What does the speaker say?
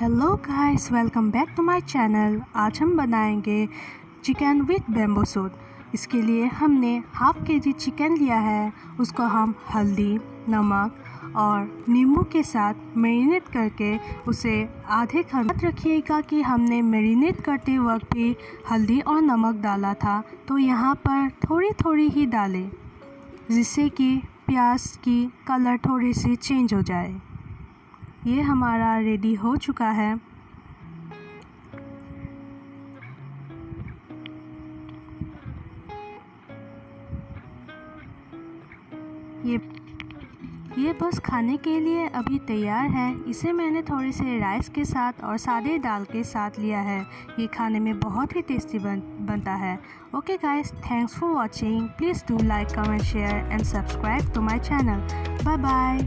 Hello guys, welcome back to my channel. आज हम बनाएंगे चिकन विथ बैम्बू सूट। इसके लिए हमने हाफ केजी चिकन लिया है। उसको हम हल्दी, नमक और नींबू के साथ मैरिनेट करके उसे आधे घंटे रखिएगा कि हमने मैरिनेट करते वक्त भी हल्दी और नमक डाला था, तो यहाँ पर थोड़ी थोड़ी ही डालें जिससे कि प्याज की कलर थोड़ी सी चेंज हो जाए। ये हमारा रेडी हो चुका है। ये बस खाने के लिए अभी तैयार है। इसे मैंने थोड़े से राइस के साथ और सादे दाल के साथ लिया है। ये खाने में बहुत ही टेस्टी बनता है। Okay guys, thanks for watching. Please do like, comment, share and subscribe to my channel. Bye bye.